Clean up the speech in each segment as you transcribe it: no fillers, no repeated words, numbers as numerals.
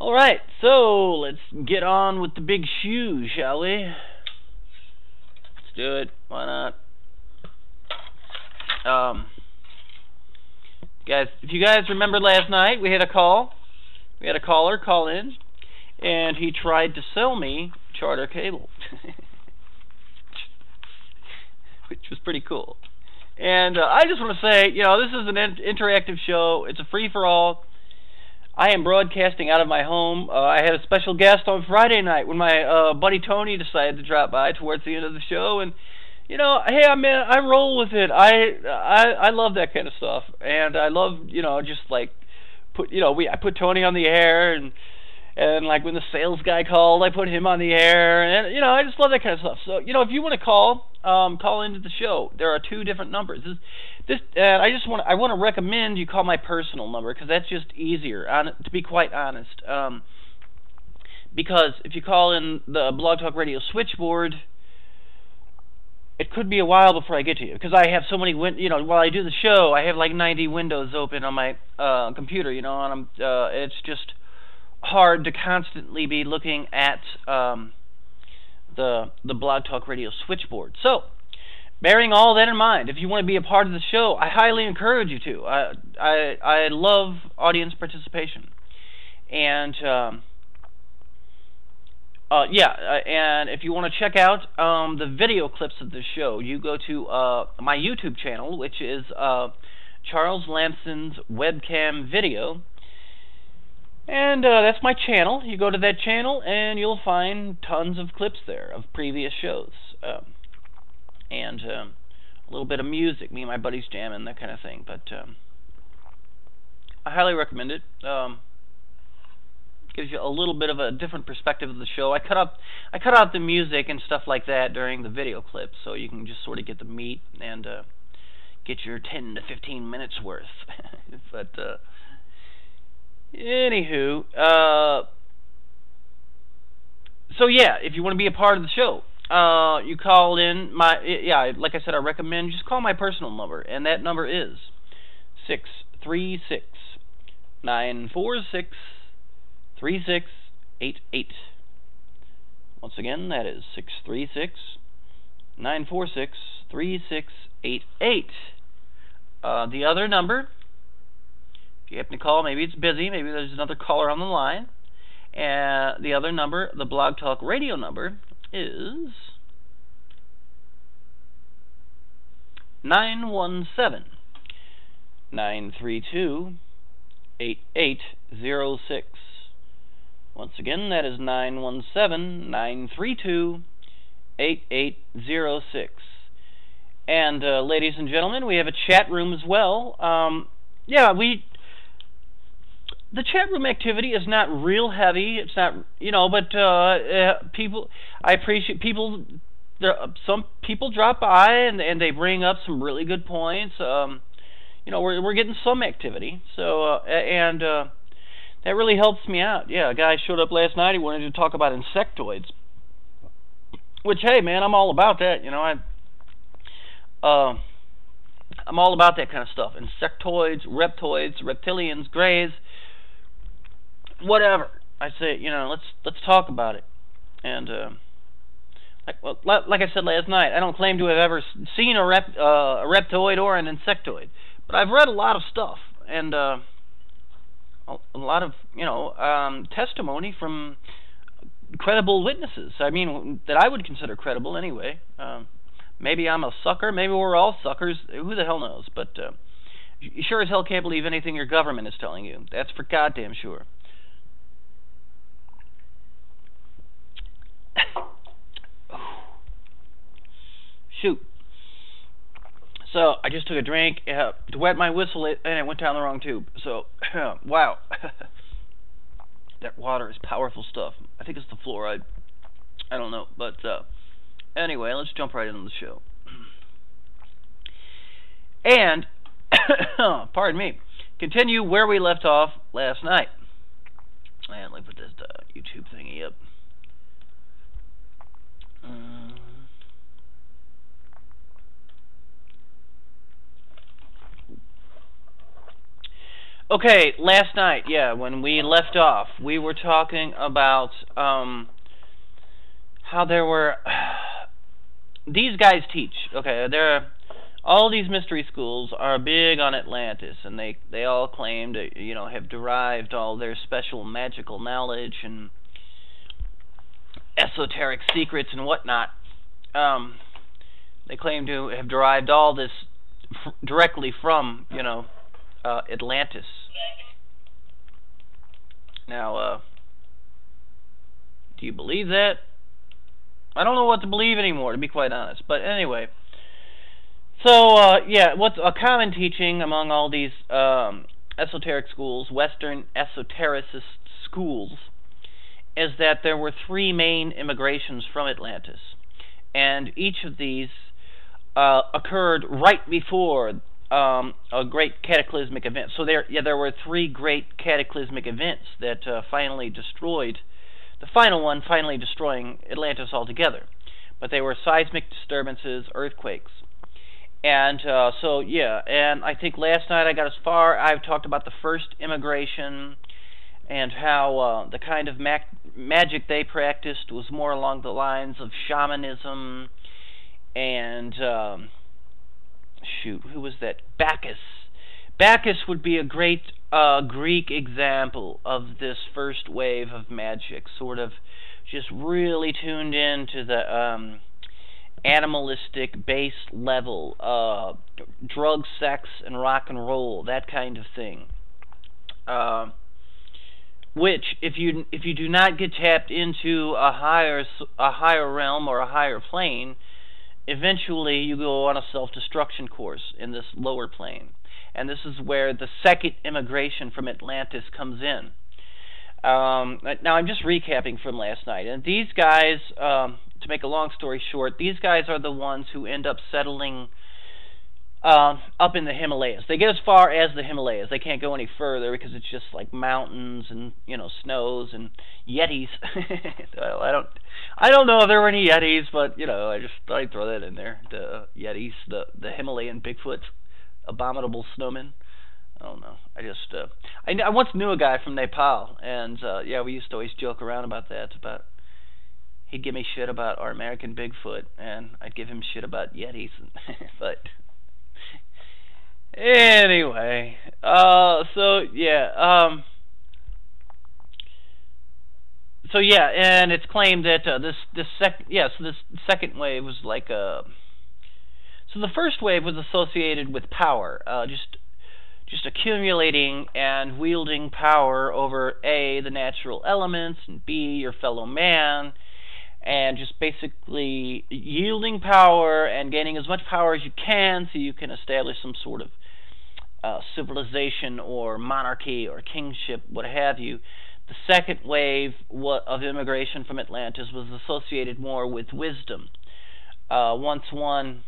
Alright, so let's get on with the big shoe, shall we? Let's do it. Why not? Guys, if you guys remember last night, we had a call. We had a caller call in, and he tried to sell me charter cable, which was pretty cool. And I just want to say, you know, this is an interactive show. It's a free-for-all. I am broadcasting out of my home. I had a special guest on Friday night when my buddy Tony decided to drop by towards the end of the show, and you know, hey, I roll with it. I love that kind of stuff, and I love, you know, just like I put Tony on the air, and like when the sales guy called, I put him on the air, and you know, I just love that kind of stuff. So you know, if you want to call into the show, there are two different numbers. I want to recommend you call my personal number because that's just easier. To be quite honest, because if you call in the Blog Talk Radio switchboard, it could be a while before I get to you because I have so many while I do the show, I have like 90 windows open on my computer, you know, and it's just hard to constantly be looking at the Blog Talk Radio switchboard. So, bearing all that in mind, if you want to be a part of the show, I highly encourage you to. I love audience participation, and and if you want to check out the video clips of the show, you go to my YouTube channel, which is Charles Lamson's Webcam Video. And that's my channel. You go to that channel, and you'll find tons of clips there of previous shows. And a little bit of music, me and my buddies jamming, that kind of thing. But I highly recommend it. Gives you a little bit of a different perspective of the show. I cut out the music and stuff like that during the video clips, so you can just sort of get the meat and get your 10 to 15 minutes worth. But anywho, so yeah, if you want to be a part of the show, you call in like I said, I recommend just call my personal number, and that number is 636-946-3688. Once again, that is 636-946-3688. The other number, if you happen to call, maybe it's busy, maybe there's another caller on the line. And the other number, the Blog Talk Radio number, is 917-932-8806. Once again, that is 917-932-8806. And ladies and gentlemen, we have a chat room as well. The chat room activity is not real heavy. It's not, you know, but people, I appreciate people. Some people drop by and they bring up some really good points. You know, we're getting some activity. So that really helps me out. Yeah, a guy showed up last night. He wanted to talk about insectoids, which, hey, man, I'm all about that. You know, I'm all about that kind of stuff. Insectoids, reptoids, reptilians, greys, whatever. I say, you know, let's talk about it. And like I said last night, I don't claim to have ever seen a reptoid or an insectoid, but I've read a lot of stuff and a lot of, you know, testimony from credible witnesses. I mean, that I would consider credible anyway. Maybe I'm a sucker. Maybe we're all suckers. Who the hell knows? But you sure as hell can't believe anything your government is telling you. That's for goddamn sure. Shoot. So I just took a drink to wet my whistle, and it went down the wrong tube. So, wow. That water is powerful stuff. I think it's the fluoride. I don't know. But anyway, let's jump right into the show. And, pardon me, continue where we left off last night. And let me put this YouTube thingy up. Okay, last night, yeah, when we left off, we were talking about how there were these guys teach. Okay, there all these mystery schools are big on Atlantis, and they all claim to have derived all their special magical knowledge and esoteric secrets and whatnot. They claim to have derived all this directly from Atlantis. Now, do you believe that? I don't know what to believe anymore, to be quite honest. But anyway, so yeah, what's a common teaching among all these esoteric schools, Western esotericist schools, is that there were three main immigrations from Atlantis, and each of these occurred right before a great cataclysmic event. So there were three great cataclysmic events that finally destroyed. The final one finally destroying Atlantis altogether. But they were seismic disturbances, earthquakes. And so, yeah, and I think last night I got as far, I've talked about the first immigration and how the kind of magic they practiced was more along the lines of shamanism and, shoot, who was that? Bacchus. Bacchus would be a great Greek example of this first wave of magic, sort of just really tuned into the animalistic base level, drug, sex, and rock and roll, that kind of thing. Which, if you do not get tapped into a higher realm or a higher plane, eventually you go on a self-destruction course in this lower plane. And this is where the second immigration from Atlantis comes in. Now, I'm just recapping from last night. And these guys, to make a long story short, these guys are the ones who end up settling up in the Himalayas. They get as far as the Himalayas. They can't go any further because it's just like mountains and snows and yetis. Well, I don't know if there were any yetis, but I just thought I'd throw that in there. The yetis, the Himalayan Bigfoots. Abominable snowmen. I don't know. I once knew a guy from Nepal, and yeah, we used to always joke around about that. He'd give me shit about our American Bigfoot, and I'd give him shit about Yetis. But anyway, so yeah, and it's claimed that this second wave was like a. So the first wave was associated with power, just accumulating and wielding power over A, the natural elements, and B, your fellow man, and just basically yielding power and gaining as much power as you can so you can establish some sort of civilization or monarchy or kingship, what have you. The second wave of immigration from Atlantis was associated more with wisdom. Once one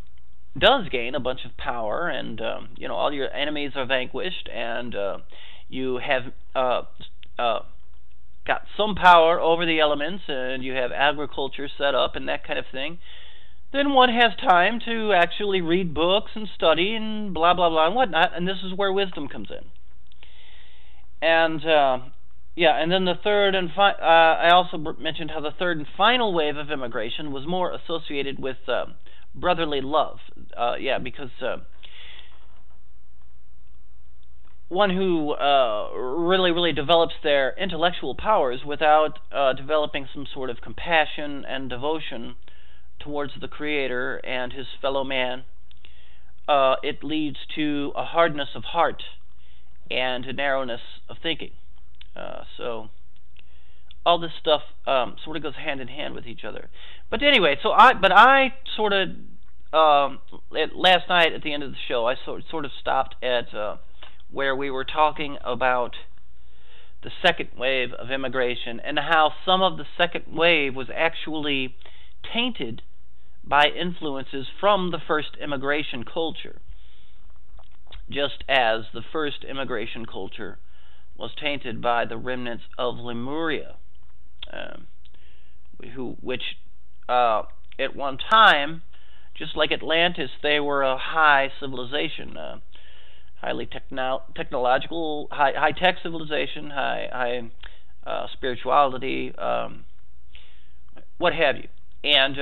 does gain a bunch of power, and all your enemies are vanquished, and you have got some power over the elements, and you have agriculture set up and that kind of thing, then one has time to actually read books and study and blah blah blah and whatnot, and this is where wisdom comes in. And yeah, and then the third and I also mentioned how the third and final wave of immigration was more associated with brotherly love. Yeah, because one who really develops their intellectual powers without developing some sort of compassion and devotion towards the Creator and his fellow man, it leads to a hardness of heart and a narrowness of thinking. So all this stuff sort of goes hand in hand with each other. But anyway, I sort of last night at the end of the show, I sort of stopped at where we were talking about the second wave of immigration and how some of the second wave was actually tainted by influences from the first immigration culture, just as the first immigration culture was tainted by the remnants of Lemuria, which at one time, just like Atlantis, they were a high civilization. highly technological, high-tech civilization, high spirituality, what have you. And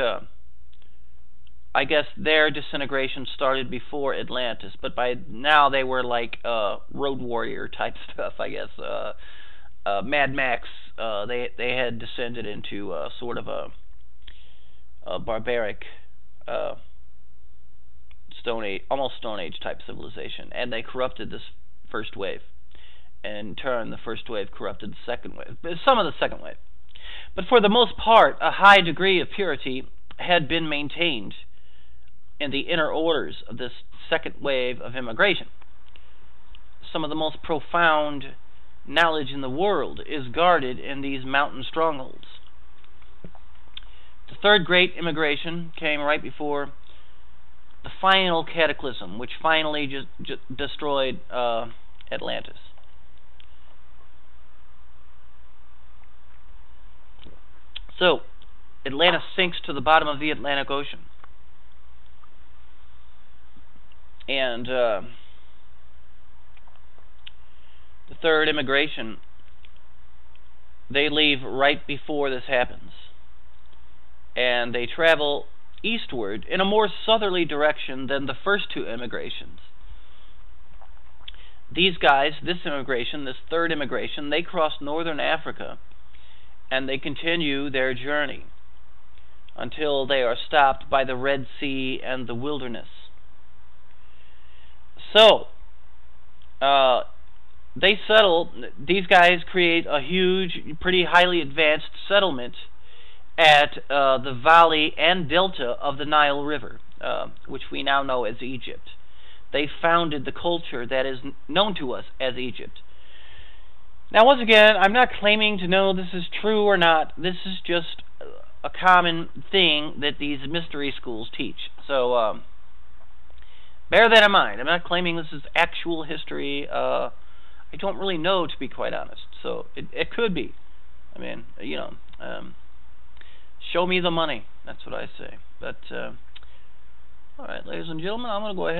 I guess their disintegration started before Atlantis, but by now they were like road warrior type stuff, I guess. Mad Max. They had descended into sort of a barbaric almost Stone Age type civilization, and they corrupted this first wave. And in turn, the first wave corrupted the second wave, some of the second wave. But for the most part, a high degree of purity had been maintained in the inner orders of this second wave of immigration. Some of the most profound knowledge in the world is guarded in these mountain strongholds. The third great immigration came right before the final cataclysm, which finally just destroyed Atlantis. So, Atlantis sinks to the bottom of the Atlantic Ocean. And the third immigration, they leave right before this happens. And they travel eastward in a more southerly direction than the first two immigrations. These guys, this immigration, this third immigration, they cross northern Africa and they continue their journey until they are stopped by the Red Sea and the wilderness. So, they settle, these guys create a huge, pretty highly advanced settlement at the valley and delta of the Nile River, which we now know as Egypt. They founded the culture that is known to us as Egypt. Now, once again, I'm not claiming to know this is true or not. This is just a common thing that these mystery schools teach. So, bear that in mind. I'm not claiming this is actual history. I don't really know, to be quite honest. So, it could be. I mean, you know, show me the money. That's what I say. But, all right, ladies and gentlemen, I'm going to go ahead.